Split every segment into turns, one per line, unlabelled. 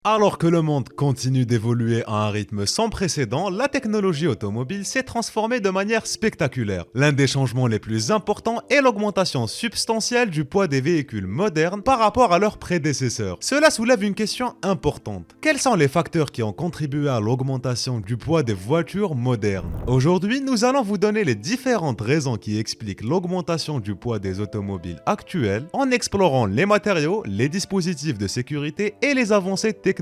Alors que le monde continue d'évoluer à un rythme sans précédent, la technologie automobile s'est transformée de manière spectaculaire. L'un des changements les plus importants est l'augmentation substantielle du poids des véhicules modernes par rapport à leurs prédécesseurs. Cela soulève une question importante. Quels sont les facteurs qui ont contribué à l'augmentation du poids des voitures modernes? Aujourd'hui, nous allons vous donner les différentes raisons qui expliquent l'augmentation du poids des automobiles actuelles en explorant les matériaux, les dispositifs de sécurité et les avancées technologiques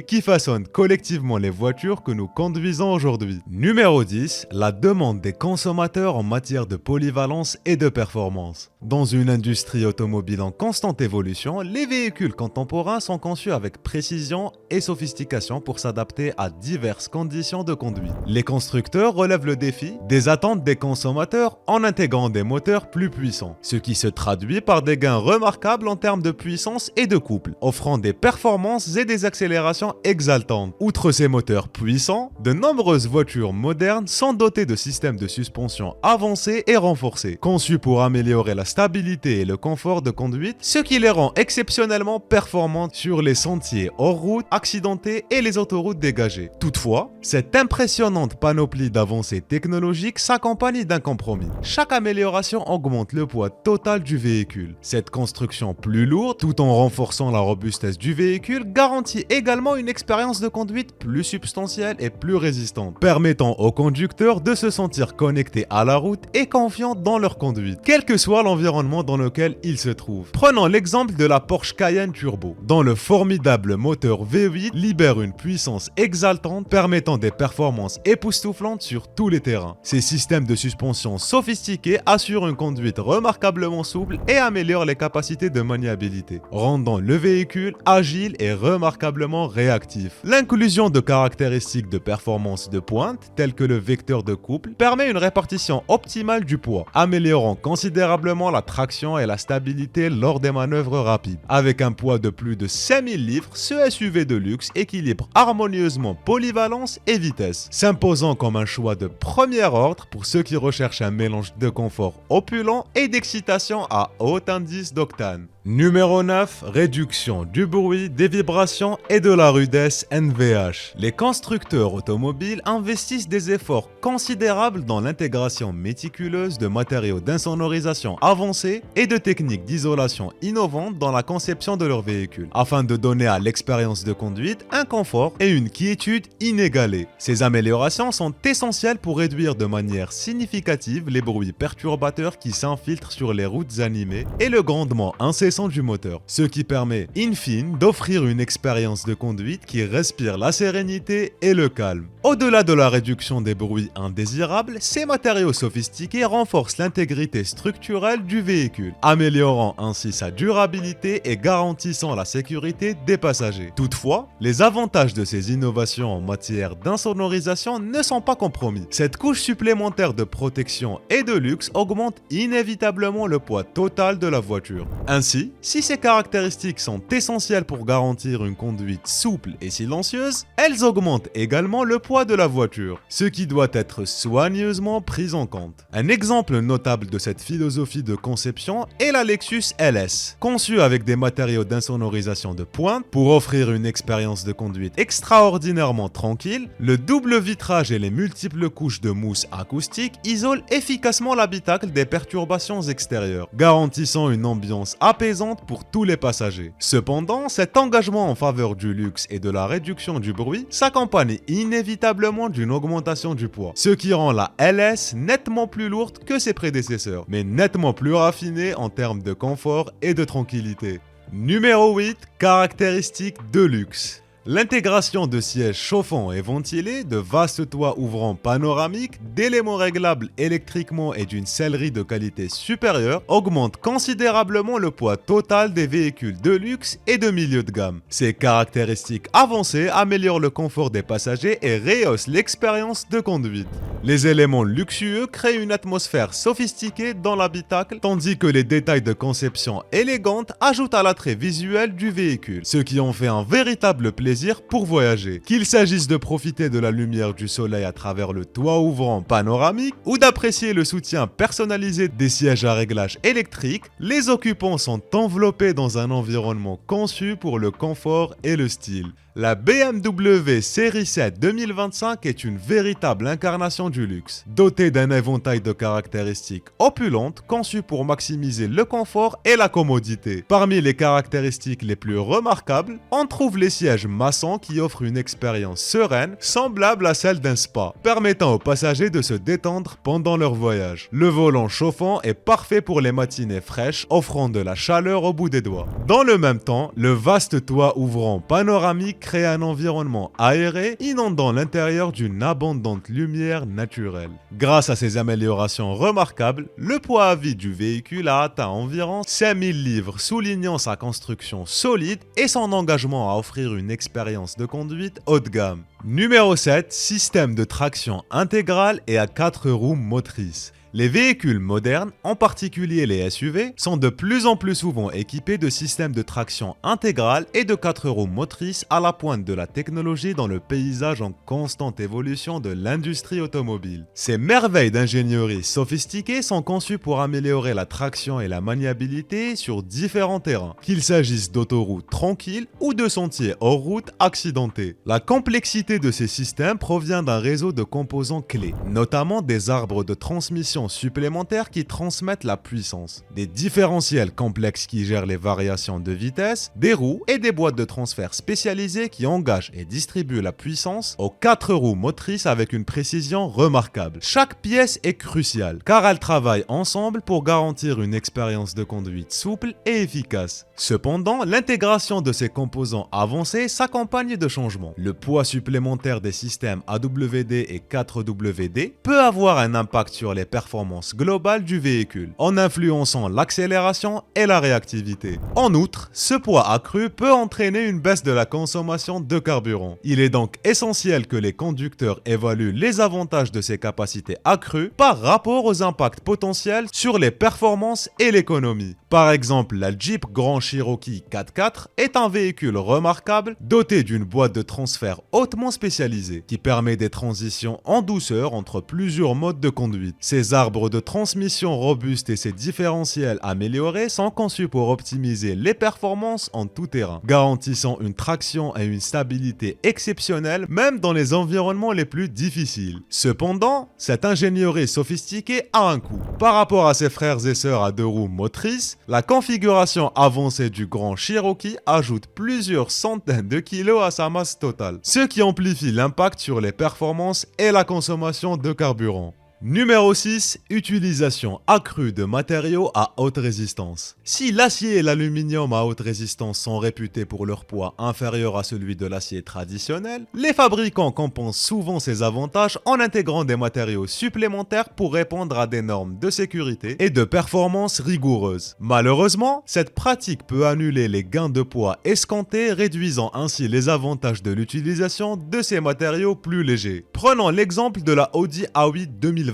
qui façonnent collectivement les voitures que nous conduisons aujourd'hui. Numéro 10, la demande des consommateurs en matière de polyvalence et de performance. Dans une industrie automobile en constante évolution, les véhicules contemporains sont conçus avec précision et sophistication pour s'adapter à diverses conditions de conduite. Les constructeurs relèvent le défi des attentes des consommateurs en intégrant des moteurs plus puissants, ce qui se traduit par des gains remarquables en termes de puissance et de couple, offrant des performances et des accélérations exaltantes. Outre ces moteurs puissants, de nombreuses voitures modernes sont dotées de systèmes de suspension avancés et renforcés, conçus pour améliorer la stabilité et le confort de conduite, ce qui les rend exceptionnellement performantes sur les sentiers hors route, accidentés et les autoroutes dégagées. Toutefois, cette impressionnante panoplie d'avancées technologiques s'accompagne d'un compromis. Chaque amélioration augmente le poids total du véhicule. Cette construction plus lourde, tout en renforçant la robustesse du véhicule, garantit également une expérience de conduite plus substantielle et plus résistante, permettant aux conducteurs de se sentir connectés à la route et confiants dans leur conduite, quel que soit l'environnement dans lequel ils se trouvent. Prenons l'exemple de la Porsche Cayenne Turbo, dont le formidable moteur V8 libère une puissance exaltante permettant des performances époustouflantes sur tous les terrains. Ces systèmes de suspension sophistiqués assurent une conduite remarquablement souple et améliorent les capacités de maniabilité, rendant le véhicule agile et remarquablement réactif. L'inclusion de caractéristiques de performance de pointe, telles que le vecteur de couple, permet une répartition optimale du poids, améliorant considérablement la traction et la stabilité lors des manœuvres rapides. Avec un poids de plus de 5000 livres, ce SUV de luxe équilibre harmonieusement polyvalence et vitesse, s'imposant comme un choix de premier ordre pour ceux qui recherchent un mélange de confort opulent et d'excitation à haut indice d'octane. Numéro 9, réduction du bruit, des vibrations et de la rudesse NVH. Les constructeurs automobiles investissent des efforts considérables dans l'intégration méticuleuse de matériaux d'insonorisation avancés et de techniques d'isolation innovantes dans la conception de leurs véhicules, afin de donner à l'expérience de conduite un confort et une quiétude inégalés. Ces améliorations sont essentielles pour réduire de manière significative les bruits perturbateurs qui s'infiltrent sur les routes animées et le grondement incessant du moteur, ce qui permet, in fine, d'offrir une expérience de conduite qui respire la sérénité et le calme. Au-delà de la réduction des bruits indésirables, ces matériaux sophistiqués renforcent l'intégrité structurelle du véhicule, améliorant ainsi sa durabilité et garantissant la sécurité des passagers. Toutefois, les avantages de ces innovations en matière d'insonorisation ne sont pas compromis. Cette couche supplémentaire de protection et de luxe augmente inévitablement le poids total de la voiture. Ainsi, si ces caractéristiques sont essentielles pour garantir une conduite souple et silencieuse, elles augmentent également le poids de la voiture, ce qui doit être soigneusement pris en compte. Un exemple notable de cette philosophie de conception est la Lexus LS, conçue avec des matériaux d'insonorisation de pointe pour offrir une expérience de conduite extraordinairement tranquille. Le double vitrage et les multiples couches de mousse acoustique isolent efficacement l'habitacle des perturbations extérieures, garantissant une ambiance apaisante pour tous les passagers. Cependant, cet engagement en faveur du luxe et de la réduction du bruit s'accompagne inévitablement d'une augmentation du poids, ce qui rend la LS nettement plus lourde que ses prédécesseurs, mais nettement plus raffinée en termes de confort et de tranquillité. Numéro 8, caractéristiques de luxe. L'intégration de sièges chauffants et ventilés, de vastes toits ouvrants panoramiques, d'éléments réglables électriquement et d'une sellerie de qualité supérieure augmente considérablement le poids total des véhicules de luxe et de milieu de gamme. Ces caractéristiques avancées améliorent le confort des passagers et rehaussent l'expérience de conduite. Les éléments luxueux créent une atmosphère sophistiquée dans l'habitacle, tandis que les détails de conception élégante ajoutent à l'attrait visuel du véhicule, ce qui en fait un véritable plaisir pour voyager. Qu'il s'agisse de profiter de la lumière du soleil à travers le toit ouvrant panoramique ou d'apprécier le soutien personnalisé des sièges à réglage électrique, les occupants sont enveloppés dans un environnement conçu pour le confort et le style. La BMW série 7 2025 est une véritable incarnation du luxe, dotée d'un éventail de caractéristiques opulentes conçues pour maximiser le confort et la commodité. Parmi les caractéristiques les plus remarquables, on trouve les sièges maçons qui offrent une expérience sereine, semblable à celle d'un spa, permettant aux passagers de se détendre pendant leur voyage. Le volant chauffant est parfait pour les matinées fraîches, offrant de la chaleur au bout des doigts. Dans le même temps, le vaste toit ouvrant panoramique crée un environnement aéré, inondant l'intérieur d'une abondante lumière naturelle. Grâce à ces améliorations remarquables, le poids à vide du véhicule a atteint environ 5000 livres, soulignant sa construction solide et son engagement à offrir une expérience de conduite haut de gamme. Numéro 7, système de traction intégrale et à 4 roues motrices. Les véhicules modernes, en particulier les SUV, sont de plus en plus souvent équipés de systèmes de traction intégrale et de 4 roues motrices à la pointe de la technologie dans le paysage en constante évolution de l'industrie automobile. Ces merveilles d'ingénierie sophistiquées sont conçues pour améliorer la traction et la maniabilité sur différents terrains, qu'il s'agisse d'autoroutes tranquilles ou de sentiers hors route accidentés. La complexité de ces systèmes provient d'un réseau de composants clés, notamment des arbres de transmission supplémentaires qui transmettent la puissance, des différentiels complexes qui gèrent les variations de vitesse, des roues et des boîtes de transfert spécialisées qui engagent et distribuent la puissance aux 4 roues motrices avec une précision remarquable. Chaque pièce est cruciale car elles travaillent ensemble pour garantir une expérience de conduite souple et efficace. Cependant, l'intégration de ces composants avancés s'accompagne de changements. Le poids supplémentaire des systèmes AWD et 4WD peut avoir un impact sur les performances globales du véhicule, en influençant l'accélération et la réactivité. En outre, ce poids accru peut entraîner une baisse de la consommation de carburant. Il est donc essentiel que les conducteurs évaluent les avantages de ces capacités accrues par rapport aux impacts potentiels sur les performances et l'économie. Par exemple, la Jeep Grand Cherokee 4x4 est un véhicule remarquable doté d'une boîte de transfert hautement spécialisée qui permet des transitions en douceur entre plusieurs modes de conduite. Ces arbres de transmission robustes et ses différentiels améliorés sont conçus pour optimiser les performances en tout terrain, garantissant une traction et une stabilité exceptionnelles même dans les environnements les plus difficiles. Cependant, cette ingénierie sophistiquée a un coût. Par rapport à ses frères et sœurs à 2 roues motrices, la configuration avancée du Grand Cherokee ajoute plusieurs centaines de kilos à sa masse totale, ce qui amplifie l'impact sur les performances et la consommation de carburant. Numéro 6, utilisation accrue de matériaux à haute résistance. Si l'acier et l'aluminium à haute résistance sont réputés pour leur poids inférieur à celui de l'acier traditionnel, les fabricants compensent souvent ces avantages en intégrant des matériaux supplémentaires pour répondre à des normes de sécurité et de performance rigoureuses. Malheureusement, cette pratique peut annuler les gains de poids escomptés, réduisant ainsi les avantages de l'utilisation de ces matériaux plus légers. Prenons l'exemple de la Audi A8 2025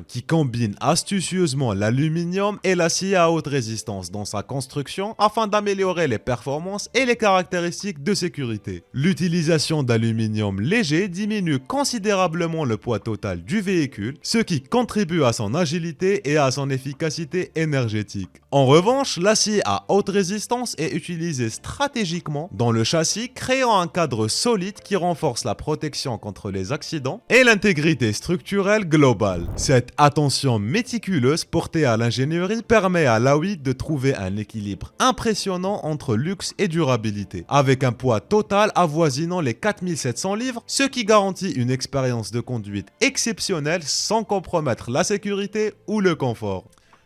qui combine astucieusement l'aluminium et l'acier à haute résistance dans sa construction afin d'améliorer les performances et les caractéristiques de sécurité. L'utilisation d'aluminium léger diminue considérablement le poids total du véhicule, ce qui contribue à son agilité et à son efficacité énergétique. En revanche, l'acier à haute résistance est utilisé stratégiquement dans le châssis, créant un cadre solide qui renforce la protection contre les accidents et l'intégrité structurelle globale. Cette attention méticuleuse portée à l'ingénierie permet à l'A8 de trouver un équilibre impressionnant entre luxe et durabilité, avec un poids total avoisinant les 4700 livres, ce qui garantit une expérience de conduite exceptionnelle sans compromettre la sécurité ou le confort.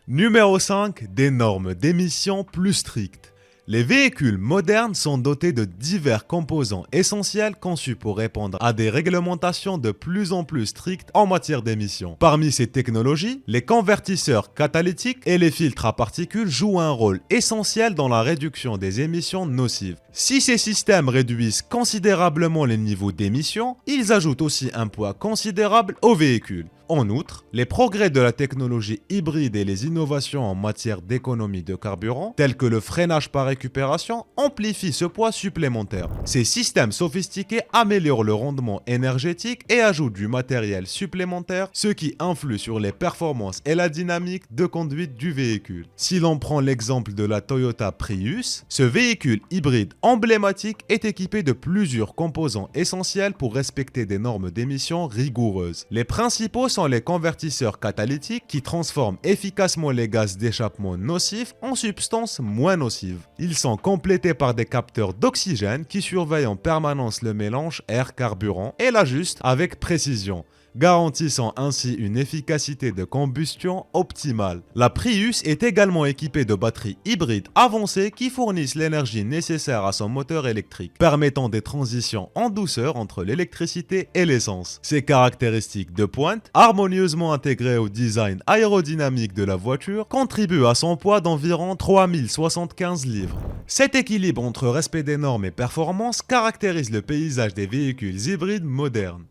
Numéro 5, des normes d'émission plus strictes. Les véhicules modernes sont dotés de divers composants essentiels conçus pour répondre à des réglementations de plus en plus strictes en matière d'émissions. Parmi ces technologies, les convertisseurs catalytiques et les filtres à particules jouent un rôle essentiel dans la réduction des émissions nocives. Si ces systèmes réduisent considérablement les niveaux d'émissions, ils ajoutent aussi un poids considérable au véhicule. En outre, les progrès de la technologie hybride et les innovations en matière d'économie de carburant, tels que le freinage par récupération, amplifient ce poids supplémentaire. Ces systèmes sophistiqués améliorent le rendement énergétique et ajoutent du matériel supplémentaire, ce qui influe sur les performances et la dynamique de conduite du véhicule. Si l'on prend l'exemple de la Toyota Prius, ce véhicule hybride emblématique est équipé de plusieurs composants essentiels pour respecter des normes d'émission rigoureuses. Les principaux sont les convertisseurs catalytiques qui transforment efficacement les gaz d'échappement nocifs en substances moins nocives. Ils sont complétés par des capteurs d'oxygène qui surveillent en permanence le mélange air-carburant et l'ajustent avec précision, garantissant ainsi une efficacité de combustion optimale. La Prius est également équipée de batteries hybrides avancées qui fournissent l'énergie nécessaire à son moteur électrique, permettant des transitions en douceur entre l'électricité et l'essence. Ces caractéristiques de pointe, harmonieusement intégrées au design aérodynamique de la voiture, contribuent à son poids d'environ 3075 livres. Cet équilibre entre respect des normes et performance caractérise le paysage des véhicules hybrides modernes.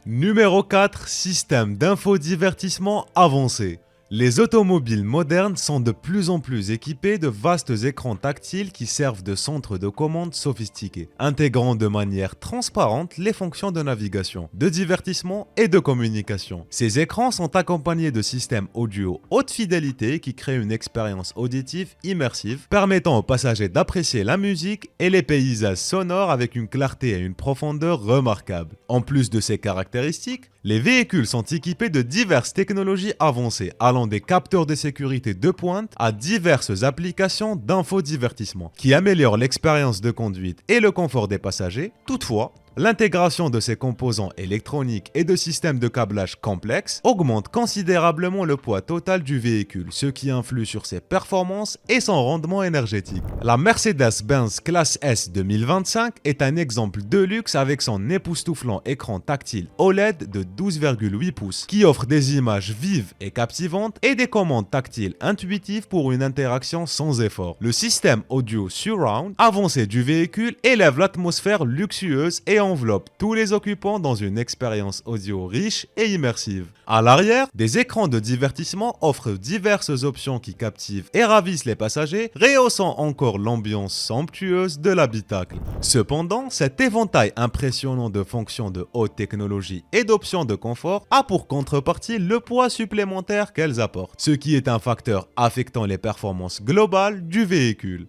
Numéro 4. Système d'infodivertissement avancé. Les automobiles modernes sont de plus en plus équipées de vastes écrans tactiles qui servent de centre de commande sophistiqué, intégrant de manière transparente les fonctions de navigation, de divertissement et de communication. Ces écrans sont accompagnés de systèmes audio haute fidélité qui créent une expérience auditive immersive, permettant aux passagers d'apprécier la musique et les paysages sonores avec une clarté et une profondeur remarquables. En plus de ces caractéristiques, les véhicules sont équipés de diverses technologies avancées, allant des capteurs de sécurité de pointe à diverses applications d'infodivertissement, qui améliorent l'expérience de conduite et le confort des passagers. Toutefois, l'intégration de ces composants électroniques et de systèmes de câblage complexes augmente considérablement le poids total du véhicule, ce qui influe sur ses performances et son rendement énergétique. La Mercedes-Benz Classe S 2025 est un exemple de luxe avec son époustouflant écran tactile OLED de 12,8 pouces qui offre des images vives et captivantes et des commandes tactiles intuitives pour une interaction sans effort. Le système audio surround avancé du véhicule élève l'atmosphère luxueuse et enveloppe tous les occupants dans une expérience audio riche et immersive. À l'arrière, des écrans de divertissement offrent diverses options qui captivent et ravissent les passagers, rehaussant encore l'ambiance somptueuse de l'habitacle. Cependant, cet éventail impressionnant de fonctions de haute technologie et d'options de confort a pour contrepartie le poids supplémentaire qu'elles apportent, ce qui est un facteur affectant les performances globales du véhicule.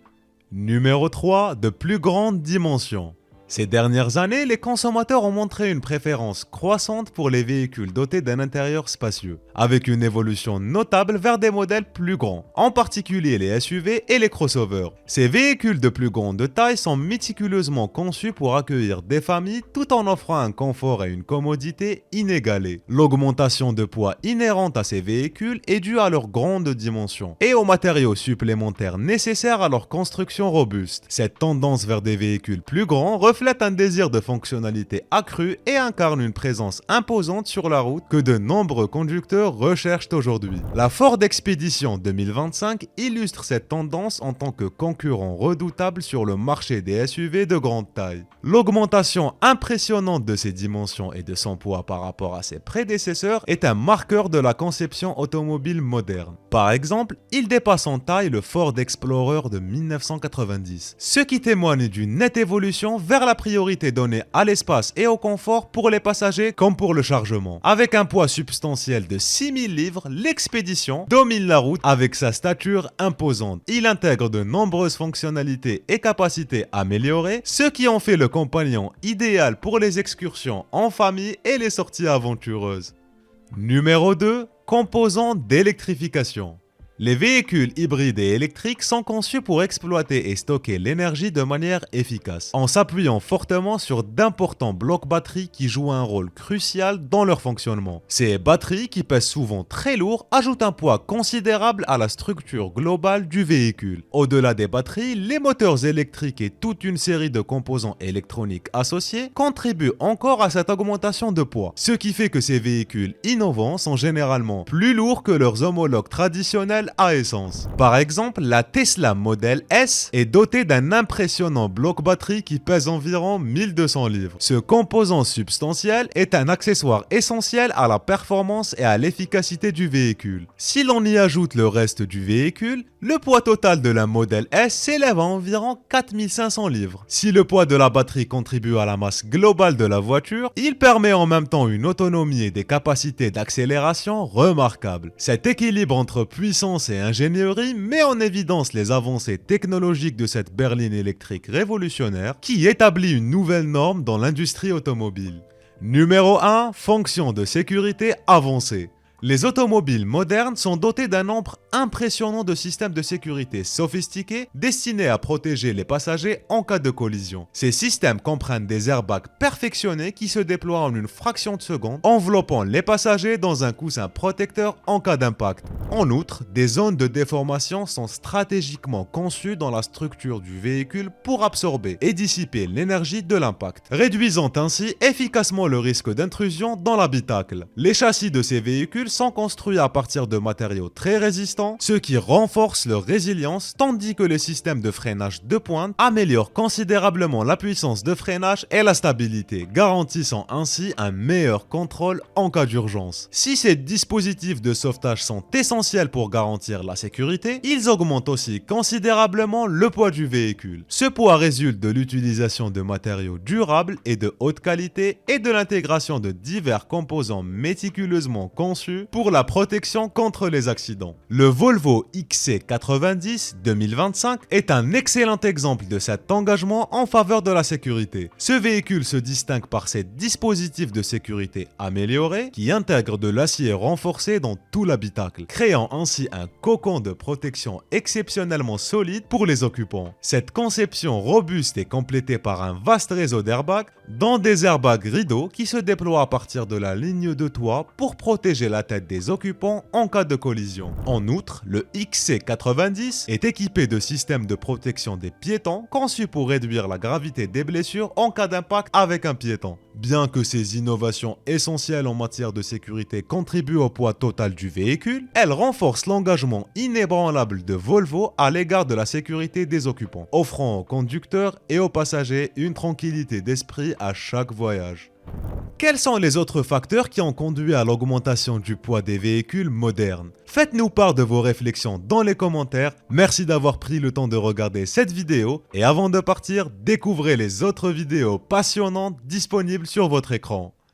Numéro 3. De plus grandes dimensions. Ces dernières années, les consommateurs ont montré une préférence croissante pour les véhicules dotés d'un intérieur spacieux, avec une évolution notable vers des modèles plus grands, en particulier les SUV et les crossovers. Ces véhicules de plus grande taille sont méticuleusement conçus pour accueillir des familles tout en offrant un confort et une commodité inégalés. L'augmentation de poids inhérente à ces véhicules est due à leur grande dimension et aux matériaux supplémentaires nécessaires à leur construction robuste. Cette tendance vers des véhicules plus grands reflète un désir de fonctionnalité accrue et incarne une présence imposante sur la route que de nombreux conducteurs recherchent aujourd'hui. La Ford Expedition 2025 illustre cette tendance en tant que concurrent redoutable sur le marché des SUV de grande taille. L'augmentation impressionnante de ses dimensions et de son poids par rapport à ses prédécesseurs est un marqueur de la conception automobile moderne. Par exemple, il dépasse en taille le Ford Explorer de 1990, ce qui témoigne d'une nette évolution vers la priorité donnée à l'espace et au confort pour les passagers comme pour le chargement. Avec un poids substantiel de 6000 livres, l'expédition domine la route avec sa stature imposante. Il intègre de nombreuses fonctionnalités et capacités améliorées, ce qui en fait le compagnon idéal pour les excursions en famille et les sorties aventureuses. Numéro 2. Composants d'électrification. Les véhicules hybrides et électriques sont conçus pour exploiter et stocker l'énergie de manière efficace, en s'appuyant fortement sur d'importants blocs batteries qui jouent un rôle crucial dans leur fonctionnement. Ces batteries, qui pèsent souvent très lourd, ajoutent un poids considérable à la structure globale du véhicule. Au-delà des batteries, les moteurs électriques et toute une série de composants électroniques associés contribuent encore à cette augmentation de poids, ce qui fait que ces véhicules innovants sont généralement plus lourds que leurs homologues traditionnels conventionnelle à essence. Par exemple, la Tesla Model S est dotée d'un impressionnant bloc batterie qui pèse environ 1200 livres. Ce composant substantiel est un accessoire essentiel à la performance et à l'efficacité du véhicule. Si l'on y ajoute le reste du véhicule, le poids total de la Model S s'élève à environ 4500 livres. Si le poids de la batterie contribue à la masse globale de la voiture, il permet en même temps une autonomie et des capacités d'accélération remarquables. Cet équilibre entre puissance et ingénierie met en évidence les avancées technologiques de cette berline électrique révolutionnaire qui établit une nouvelle norme dans l'industrie automobile. Numéro 1. Fonction de sécurité avancée. Les automobiles modernes sont dotées d'un nombre impressionnant de systèmes de sécurité sophistiqués destinés à protéger les passagers en cas de collision. Ces systèmes comprennent des airbags perfectionnés qui se déploient en une fraction de seconde, enveloppant les passagers dans un coussin protecteur en cas d'impact. En outre, des zones de déformation sont stratégiquement conçues dans la structure du véhicule pour absorber et dissiper l'énergie de l'impact, réduisant ainsi efficacement le risque d'intrusion dans l'habitacle. Les châssis de ces véhicules sont construits à partir de matériaux très résistants, ce qui renforce leur résilience, tandis que les systèmes de freinage de pointe améliorent considérablement la puissance de freinage et la stabilité, garantissant ainsi un meilleur contrôle en cas d'urgence. Si ces dispositifs de sauvetage sont essentiels pour garantir la sécurité, ils augmentent aussi considérablement le poids du véhicule. Ce poids résulte de l'utilisation de matériaux durables et de haute qualité et de l'intégration de divers composants méticuleusement conçus pour la protection contre les accidents. Le Volvo XC90 2025 est un excellent exemple de cet engagement en faveur de la sécurité. Ce véhicule se distingue par ses dispositifs de sécurité améliorés qui intègrent de l'acier renforcé dans tout l'habitacle, créant ainsi un cocon de protection exceptionnellement solide pour les occupants. Cette conception robuste est complétée par un vaste réseau d'airbags, dont des airbags rideaux qui se déploient à partir de la ligne de toit pour protéger la tête des occupants en cas de collision. En outre, le XC90 est équipé de systèmes de protection des piétons conçus pour réduire la gravité des blessures en cas d'impact avec un piéton. Bien que ces innovations essentielles en matière de sécurité contribuent au poids total du véhicule, elles renforcent l'engagement inébranlable de Volvo à l'égard de la sécurité des occupants, offrant aux conducteurs et aux passagers une tranquillité d'esprit à chaque voyage. Quels sont les autres facteurs qui ont conduit à l'augmentation du poids des véhicules modernes? Faites-nous part de vos réflexions dans les commentaires. Merci d'avoir pris le temps de regarder cette vidéo et avant de partir, découvrez les autres vidéos passionnantes disponibles sur votre écran.